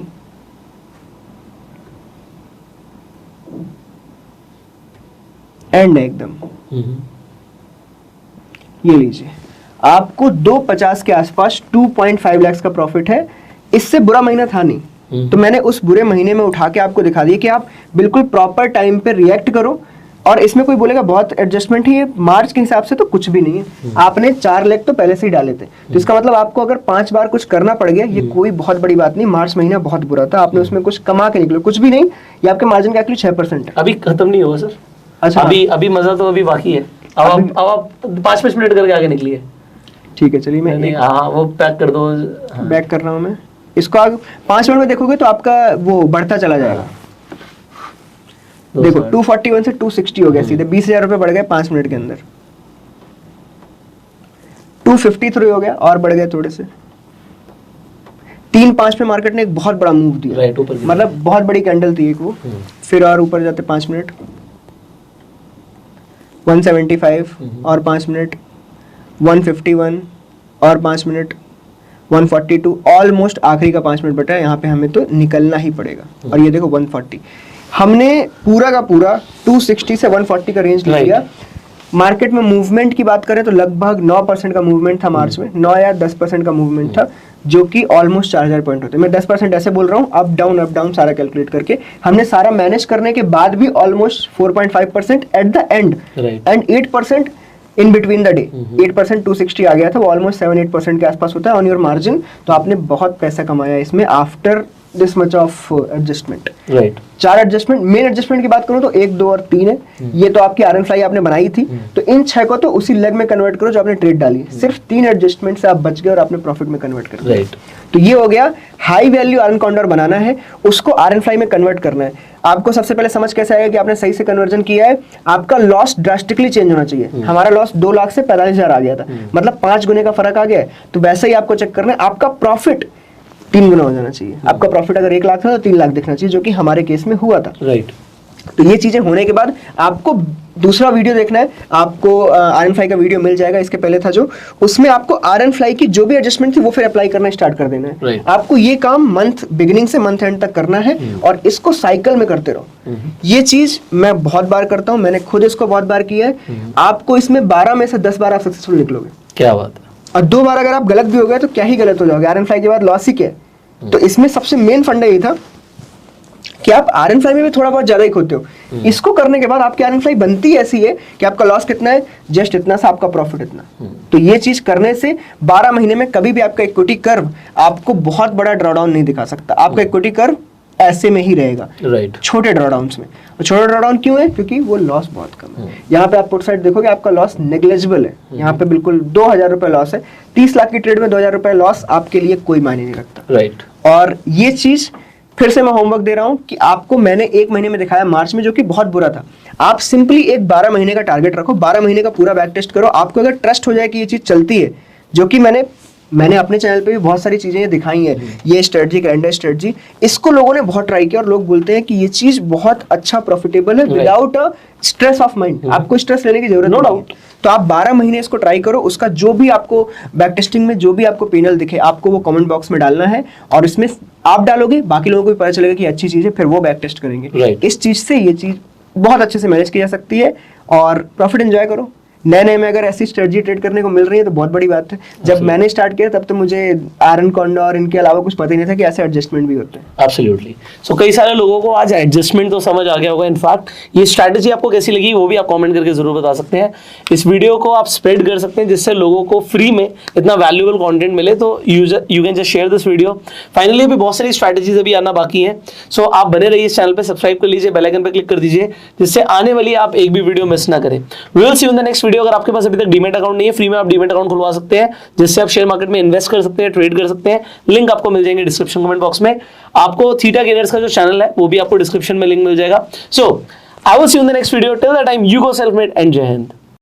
एंड एकदम ये लीजिए, आपको 2.50 के आसपास 2.5 लाख का प्रॉफिट है। इससे बुरा महीना था नहीं, तो मैंने उस बुरे महीने में उठा के आपको दिखा दिया कि आप बिल्कुल प्रॉपर टाइम पे रिएक्ट करो। और इसमें कोई बोलेगा बहुत एडजस्टमेंट ही है, मार्च के हिसाब से तो कुछ भी नहीं है। आपने 4 लेग तो पहले से ही डाले थे, तो इसका मतलब आपको अगर 5 बार कुछ करना पड़ गया, ये कोई बहुत बड़ी बात नहीं। मार्च महीना बहुत बुरा था, आपने उसमें कुछ कमा के निकलो, कुछ भी नहीं। ये आपके मार्जिन का एक्चुअली 6% है। अभी खत्म नहीं हुआ सर। अच्छा, अभी मजा तो अभी बाकी है। अब आप 5-5 मिनट करके आगे निकलिए। ठीक है, चलिए मैं हाँ वो पैक कर दो। बैक कर रहा हूँ मैं इसको। आगे 5 मिनट में देखोगे तो आपका वो बढ़ता चला जाएगा। देखो 241 से 260 हो गया सीधे, 20,000 रुपए बढ़ गए 5 मिनट के अंदर। 253 हो गया और बढ़ गए थोड़े से। 3-5 पे मार्केट ने एक बहुत बड़ा मूव दिया, मतलब बहुत बड़ी कैंडल थी एक वो। फिर और ऊपर जाते 5 मिनट, 175 और 5 मिनट, 151 और 5 मिनट, 142। ऑलमोस्ट आखिरी का 5 मिनट बटा है, यहाँ पे हमें तो निकलना ही पड़ेगा। और ये देखो 140, हमने पूरा का पूरा 260 से 140 का रेंज ले लिया। मार्केट में मूवमेंट की बात करें तो लगभग 9% का मूवमेंट था मार्च में, 9 या 10% का मूवमेंट था, जो कि ऑलमोस्ट 4000 पॉइंट होते हैं। मैं 10% ऐसे बोल रहा हूँ, अप डाउन सारा कैलकुलेट करके हमने सारा मैनेज करने के बाद भी almost 4.5% at the end, and 8% in between the day. 8% 260 आ गया था, वो ऑलमोस्ट 7-8% के आसपास होता है ऑन योर मार्जिन। तो आपने बहुत पैसा कमाया इसमें after this much of adjustment. Right, 4 adjustment, main adjustment की बात करूं तो 1, 2 और 3 है। ये तो आपकी आयरन फ्लाई आपने बनाई थी, तो इन 6 को तो उसी लेग में कन्वर्ट करो जो आपने ट्रेड डाली है। सिर्फ 3 एडजस्टमेंट से आप बच गए और आपने प्रॉफिट में कन्वर्ट कर दिया। राइट, तो ये हो गया, हाई वैल्यू आयरन कॉन्डोर बनाना है, उसको आयरन फ्लाई में कन्वर्ट करना है। आपको सबसे पहले समझ कैसे आएगा कि आपने सही से कन्वर्जन किया है? आपका लॉस ड्रास्टिकली चेंज होना चाहिए। हमारा लॉस 2 लाख से 45,000 आ गया था, मतलब 5 गुने का फर्क आ गया है। तो वैसे ही आपको चेक करना है, आपका प्रॉफिट 3 गुना हो जाना चाहिए। आपका प्रॉफिट अगर 1 लाख था तो 3 लाख दिखना चाहिए, जो कि हमारे केस में हुआ था। राइट। तो ये चीजें होने के बाद आपको दूसरा वीडियो देखना है। आपको आयरन फ्लाई का वीडियो मिल जाएगा, इसके पहले था जो, उसमें आपको आयरन फ्लाई की जो भी एडजस्टमेंट थी वो फिर अप्लाई करना स्टार्ट कर देना है। Right. आपको ये काम मंथ बिगिनिंग से मंथ एंड तक करना है और इसको साइकिल में करते रहो। ये चीज मैं बहुत बार करता हूँ, मैंने खुद इसको बहुत बार किया है। आपको इसमें 12 में से 10 बार आप सक्सेसफुल निकलोगे। क्या बात है। और 2 बार अगर आप गलत भी हो गए तो क्या ही गलत हो जाओगे, आयरन फ्लाई के बाद लॉस ही क्या है। तो इसमें सबसे मेन फंडा ये था कि आप आयरन फ्लाई में भी थोड़ा बहुत ज्यादा ही खोते हो। इसको करने के बाद आपकी आयरन फ्लाई बनती ऐसी है कि आपका लॉस कितना है, जस्ट इतना सा, आपका प्रॉफिट इतना। तो ये चीज करने से 12 महीने में कभी भी आपका इक्विटी कर्व आपको बहुत बड़ा ड्रॉडाउन नहीं दिखा सकता। आपका इक्विटी कर्व ऐसे में ही रहेगा, राइट, छोटे ड्रॉडाउन्स में। और छोटे ड्रॉडाउन क्यों है? क्योंकि वो लॉस बहुत कम है। यहाँ पे आप पुट साइड देखोगे, आपका लॉस नेग्लेजिबल है। यहाँ पे बिल्कुल 2000 रुपए लॉस है। 30 लाख की ट्रेड में 2000 रुपए लॉस आपके लिए कोई मायने नहीं रखता। राइट। और ये चीज फिर से मैं होमवर्क दे रहा हूं कि आपको मैंने 1 महीने में दिखाया मार्च में, जो कि बहुत बुरा था। आप सिंपली एक 12 महीने का टारगेट रखो, 12 महीने का पूरा बैक टेस्ट करो। आपको अगर ट्रस्ट हो जाए कि ये चीज चलती है, जो कि मैंने अपने चैनल पे भी बहुत सारी चीजें दिखाई है, ये स्ट्रेटजी, कैलेंडर स्ट्रेटजी, इसको लोगों ने बहुत ट्राई किया और लोग बोलते हैं कि ये चीज बहुत अच्छा प्रॉफिटेबल है without a stress of mind. आपको स्ट्रेस लेने की जरूरत नो नहीं डाउट। है। तो आप 12 महीने इसको ट्राई करो। उसका जो भी आपको बैक टेस्टिंग में जो भी आपको पेनल दिखे, आपको वो कमेंट बॉक्स में डालना है और इसमें आप डालोगे, बाकी लोगों को भी पता चलेगा कि अच्छी चीज है, फिर वो बैक टेस्ट करेंगे। Right. इस चीज से ये चीज बहुत अच्छे से मैनेज की जा सकती है और प्रॉफिट एंजॉय करो। नए में अगर ऐसी स्ट्रेटजी ट्रेड करने को मिल रही है तो बहुत बड़ी बात है। जब मैंने स्टार्ट किया तब तो मुझे आयरन कॉन्डोर और इनके अलावा कुछ पता ही नहीं था कि ऐसे एडजस्टमेंट भी होते हैं। एब्सोल्युटली। सो कई सारे लोगों को आज एडजस्टमेंट तो समझ आ गया होगा। इनफैक्ट ये स्ट्रैटेजी आपको कैसी लगी वो भी आप कमेंट करके जरूर बता सकते हैं। इस वीडियो को आप स्प्रेड कर सकते हैं जिससे लोगों को फ्री में इतना वैल्यूएबल कंटेंट मिले। तो you can just share this video. Finally अभी बहुत सारी स्ट्रैटेजीज अभी आना बाकी है। सो आप बने रहिए इस चैनल पे, सब्सक्राइब कर लीजिए, बेल आइकन पे क्लिक कर दीजिए जिससे आने वाली आप एक भी वीडियो मिस ना करें। We will see you in the next video. अगर आपके पास अभी तक डीमैट अकाउंट नहीं है, फ्री में आप डीमैट अकाउंट खुलवा सकते हैं जिससे आप शेयर मार्केट में इन्वेस्ट कर सकते हैं, ट्रेड कर सकते हैं। लिंक आपको मिल जाएंगे डिस्क्रिप्शन कमेंट बॉक्स में। आपको थीटा गेनर्स का जो चैनल है वो भी आपको डिस्क्रिप्शन में लिंक मिल जाएगा। So I will see you in the next video. Till that time, you go self made and Jai Hind.